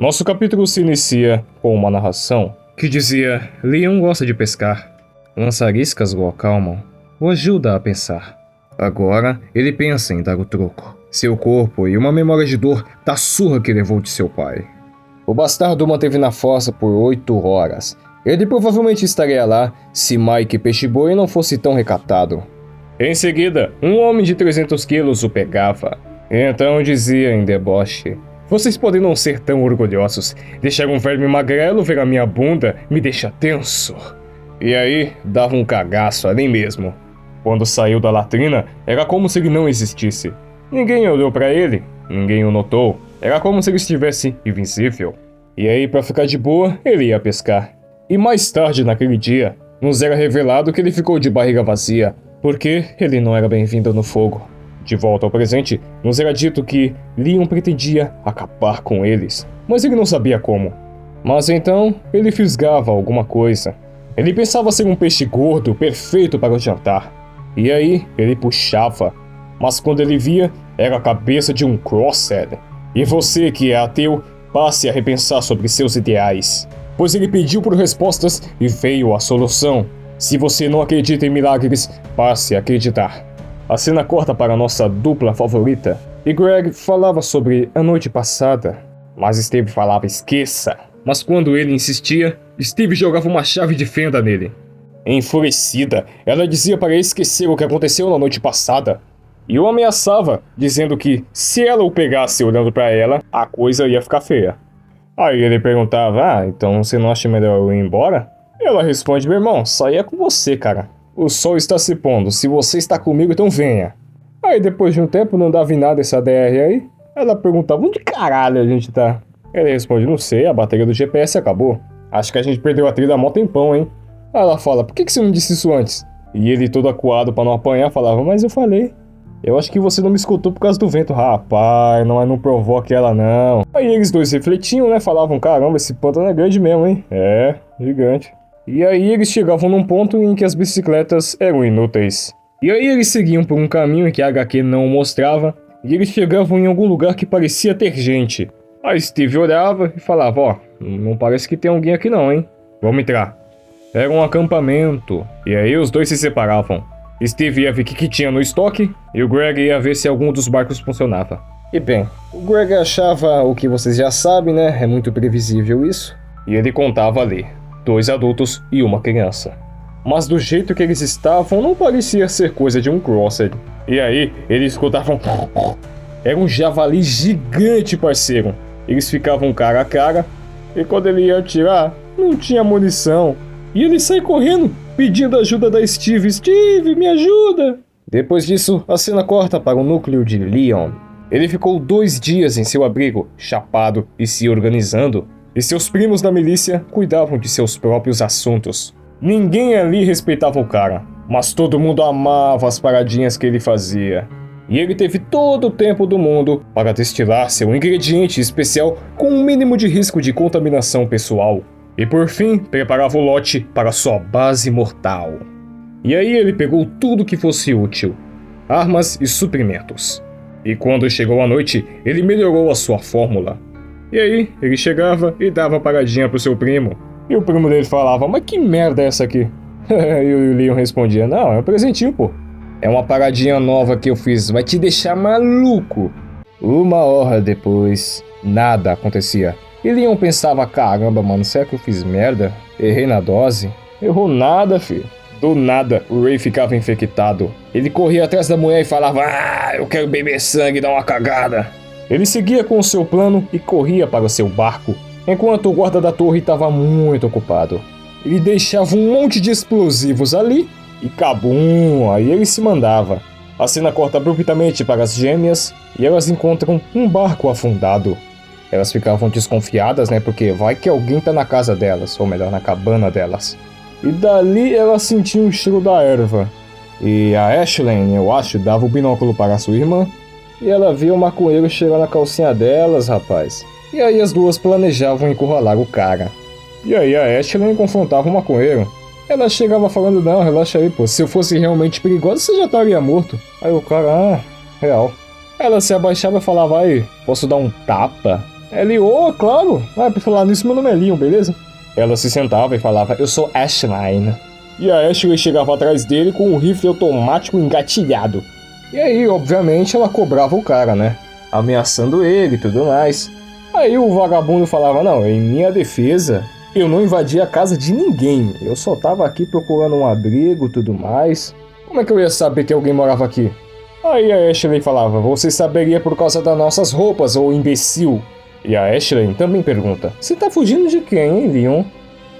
Nosso capítulo se inicia com uma narração que dizia: Leon gosta de pescar. Lançar iscas o acalmam, o ajuda a pensar. Agora ele pensa em dar o troco. Seu corpo e uma memória de dor da surra que levou de seu pai. O bastardo manteve na fossa por 8 horas. Ele provavelmente estaria lá se Mike Peixe-Boi não fosse tão recatado. Em seguida, um homem de 300 quilos o pegava. Então dizia em deboche: Vocês podem não ser tão orgulhosos. Deixar um verme magrelo ver a minha bunda me deixa tenso. E aí, dava um cagaço ali mesmo. Quando saiu da latrina, era como se ele não existisse. Ninguém olhou pra ele, ninguém o notou. Era como se ele estivesse invisível. E aí, pra ficar de boa, ele ia pescar. E mais tarde naquele dia, nos era revelado que ele ficou de barriga vazia, porque ele não era bem-vindo no fogo. De volta ao presente, nos era dito que Leon pretendia acabar com eles, mas ele não sabia como. Mas então, ele fisgava alguma coisa. Ele pensava ser um peixe gordo perfeito para o jantar. E aí, ele puxava. Mas quando ele via, era a cabeça de um crosshead. E você que é ateu, passe a repensar sobre seus ideais. Pois ele pediu por respostas e veio a solução. Se você não acredita em milagres, passe a acreditar. A cena corta para a nossa dupla favorita. E Greg falava sobre a noite passada. Mas Steve falava esqueça. Mas quando ele insistia, Steve jogava uma chave de fenda nele. Enfurecida, ela dizia para esquecer o que aconteceu na noite passada. E o ameaçava, dizendo que se ela o pegasse olhando para ela, a coisa ia ficar feia. Aí ele perguntava: então você não acha melhor eu ir embora? Ela responde: meu irmão, saia com você, cara. O sol está se pondo, se você está comigo, então venha. Aí depois de um tempo, não dava em nada essa DR aí. Ela perguntava: onde caralho a gente tá? Ele responde: não sei, a bateria do GPS acabou. Acho que a gente perdeu a trilha há mó tempão, hein? Aí ela fala: por que você não disse isso antes? E ele todo acuado pra não apanhar falava: mas eu falei. Eu acho que você não me escutou por causa do vento. Rapaz, não provoque ela não. Aí eles dois refletiam, né? Falavam: caramba, esse pântano é grande mesmo, hein? É, gigante. E aí eles chegavam num ponto em que as bicicletas eram inúteis. E aí eles seguiam por um caminho em que a HQ não mostrava. E eles chegavam em algum lugar que parecia ter gente. Aí Steve olhava e falava: ó, não parece que tem alguém aqui não, hein? Vamos entrar. Era um acampamento. E aí os dois se separavam. Steve ia ver o que tinha no estoque, e o Greg ia ver se algum dos barcos funcionava. E bem, o Greg achava o que vocês já sabem, né? É muito previsível isso. E ele contava ali: 2 adultos e uma criança. Mas do jeito que eles estavam, não parecia ser coisa de um crosshead. E aí, eles escutavam... Era um javali gigante, parceiro. Eles ficavam cara a cara, e quando ele ia atirar, não tinha munição. E ele sai correndo, pedindo ajuda da Steve. Steve, me ajuda! Depois disso, a cena corta para o núcleo de Leon. Ele ficou 2 dias em seu abrigo, chapado e se organizando. E seus primos da milícia cuidavam de seus próprios assuntos. Ninguém ali respeitava o cara, mas todo mundo amava as paradinhas que ele fazia. E ele teve todo o tempo do mundo para destilar seu ingrediente especial com um mínimo de risco de contaminação pessoal. E por fim, preparava o lote para sua base mortal. E aí ele pegou tudo que fosse útil, armas e suprimentos. E quando chegou a noite, ele melhorou a sua fórmula. E aí, ele chegava e dava paradinha pro seu primo. E o primo dele falava: mas que merda é essa aqui? E o Leon respondia: não, é um presentinho, pô. É uma paradinha nova que eu fiz, vai te deixar maluco. 1 hora depois, nada acontecia. E Leon pensava: caramba, mano, será que eu fiz merda? Errei na dose? Errou nada, filho. Do nada, o Ray ficava infectado. Ele corria atrás da mulher e falava: eu quero beber sangue e dar uma cagada. Ele seguia com o seu plano e corria para o seu barco, enquanto o guarda da torre estava muito ocupado. Ele deixava um monte de explosivos ali e cabum, aí ele se mandava. A cena corta abruptamente para as gêmeas e elas encontram um barco afundado. Elas ficavam desconfiadas, né, porque vai que alguém tá na casa delas, ou melhor, na cabana delas. E dali elas sentiam o cheiro da erva. E a Ashley, eu acho, dava o binóculo para sua irmã. E ela via o maconheiro cheirar na calcinha delas, rapaz. E aí as duas planejavam encurralar o cara. E aí a Ashley confrontava o maconheiro. Ela chegava falando: não, relaxa aí, pô, se eu fosse realmente perigosa, você já estaria morto. Aí o cara: real. Ela se abaixava e falava: aí, posso dar um tapa? Ele, claro. Pra falar nisso, meu nome é Leon, beleza? Ela se sentava e falava, eu sou Ashley. E a Ashley chegava atrás dele com um rifle automático engatilhado. E aí, obviamente, ela cobrava o cara, né? Ameaçando ele e tudo mais. Aí o vagabundo falava, não, em minha defesa, eu não invadi a casa de ninguém. Eu só tava aqui procurando um abrigo e tudo mais. Como é que eu ia saber que alguém morava aqui? Aí a Ashley falava, você saberia por causa das nossas roupas, ô imbecil. E a Ashley também pergunta, você tá fugindo de quem, hein, Leon?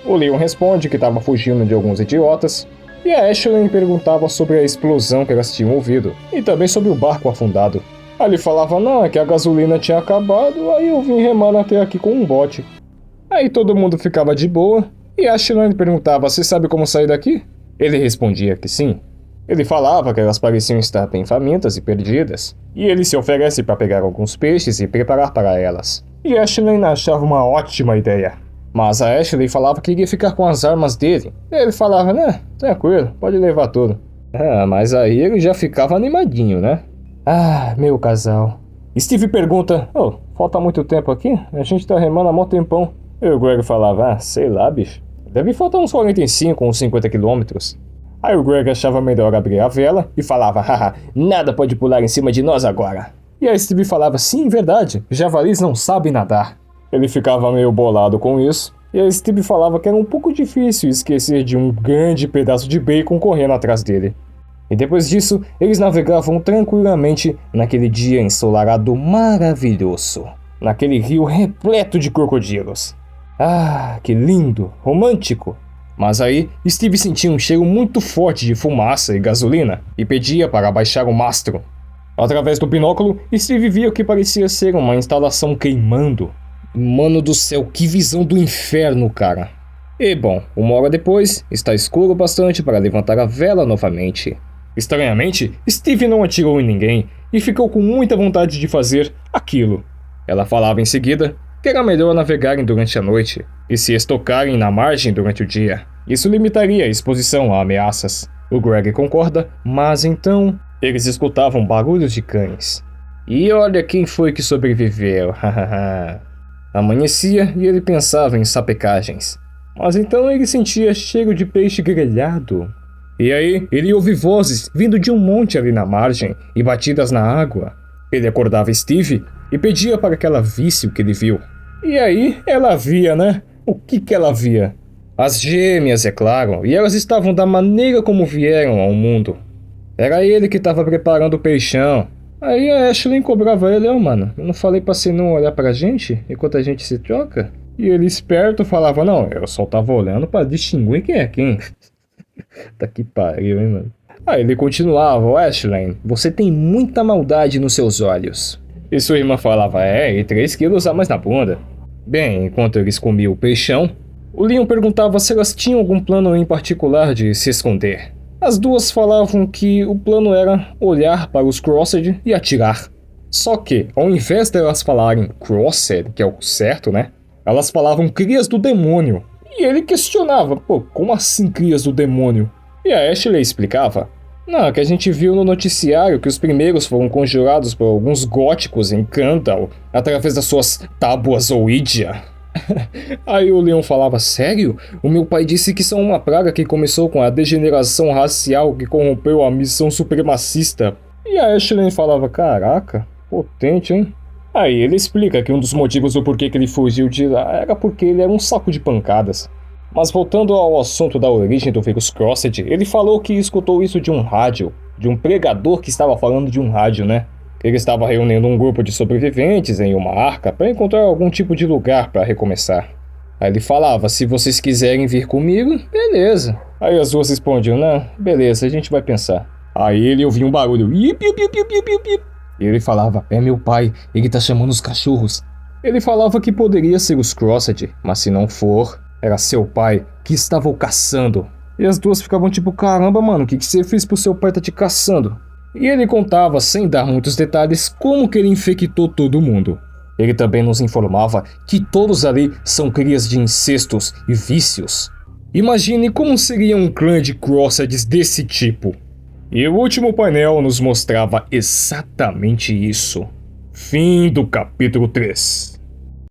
O Leon responde que tava fugindo de alguns idiotas. E a Ashley perguntava sobre a explosão que elas tinham ouvido. E também sobre o barco afundado. Aí ele falava, não, é que a gasolina tinha acabado, aí eu vim remando até aqui com um bote. Aí todo mundo ficava de boa. E a Ashley perguntava, você sabe como sair daqui? Ele respondia que sim. Ele falava que elas pareciam estar bem famintas e perdidas, e ele se oferece para pegar alguns peixes e preparar para elas. E Ashley achava uma ótima ideia. Mas a Ashley falava que iria ficar com as armas dele. E ele falava, né, tranquilo, pode levar tudo. Mas aí ele já ficava animadinho, né? Meu casal. Steve pergunta, falta muito tempo aqui? A gente tá remando há mó tempão. E o Greg falava, sei lá, bicho. Deve faltar uns 45 ou uns 50 quilômetros. Aí o Greg achava melhor abrir a vela e falava, haha, nada pode pular em cima de nós agora. E a Steve falava, sim, verdade, javalis não sabem nadar. Ele ficava meio bolado com isso, e a Steve falava que era um pouco difícil esquecer de um grande pedaço de bacon correndo atrás dele. E depois disso, eles navegavam tranquilamente naquele dia ensolarado maravilhoso, naquele rio repleto de crocodilos. Que lindo, romântico. Mas aí, Steve sentia um cheiro muito forte de fumaça e gasolina e pedia para abaixar o mastro. Através do binóculo, Steve via o que parecia ser uma instalação queimando. Mano do céu, que visão do inferno, cara. E bom, uma hora depois, está escuro bastante para levantar a vela novamente. Estranhamente, Steve não atirou em ninguém e ficou com muita vontade de fazer aquilo. Ela falava em seguida que era melhor navegarem durante a noite e se estocarem na margem durante o dia. Isso limitaria a exposição a ameaças. O Greg concorda, mas então eles escutavam barulhos de cães. E olha quem foi que sobreviveu, Amanhecia e ele pensava em sapecagens. Mas então ele sentia cheiro de peixe grelhado. E aí ele ouve vozes vindo de um monte ali na margem e batidas na água. Ele acordava Steve e pedia para que ela visse o que ele viu. E aí ela via, né? O que ela via? As gêmeas, é claro, e elas estavam da maneira como vieram ao mundo. Era ele que estava preparando o peixão. Aí a Ashley cobrava ele, mano, eu não falei pra você não olhar pra gente enquanto a gente se troca? E ele esperto falava, não, eu só tava olhando pra distinguir quem é quem. Tá que pariu, hein, mano. Aí ele continuava, Ashley, você tem muita maldade nos seus olhos. E sua irmã falava, e 3 quilos a mais na bunda. Bem, enquanto eles comiam o peixão, o Leon perguntava se elas tinham algum plano em particular de se esconder. As duas falavam que o plano era olhar para os Crossed e atirar. Só que, ao invés delas falarem Crossed, que é o certo, né? Elas falavam crias do demônio. E ele questionava, como assim crias do demônio? E a Ashley explicava, não, que a gente viu no noticiário que os primeiros foram conjurados por alguns góticos em Kandal, através das suas tábuas Ouija. Aí o Leon falava, sério? O meu pai disse que são uma praga que começou com a degeneração racial que corrompeu a missão supremacista. E a Ashley falava, caraca, potente, hein? Aí ele explica que um dos motivos do porquê que ele fugiu de lá era porque ele era um saco de pancadas. Mas voltando ao assunto da origem do vírus Crossed, ele falou que escutou isso de um rádio, de um pregador que estava falando de um rádio, né? Ele estava reunindo um grupo de sobreviventes em uma arca para encontrar algum tipo de lugar para recomeçar. Aí ele falava, se vocês quiserem vir comigo, beleza. Aí as duas respondiam, não, beleza, a gente vai pensar. Aí ele ouvia um barulho, ip, ip, ip, ip, ip, ip. E ele falava, é meu pai, ele tá chamando os cachorros. Ele falava que poderia ser os Crossed, mas se não for, era seu pai que estava o caçando. E as duas ficavam tipo, caramba, mano, o que você fez pro seu pai tá te caçando? E ele contava, sem dar muitos detalhes, como que ele infectou todo mundo. Ele também nos informava que todos ali são crias de incestos e vícios. Imagine como seria um clã de Crosseds desse tipo. E o último painel nos mostrava exatamente isso. Fim do capítulo 3.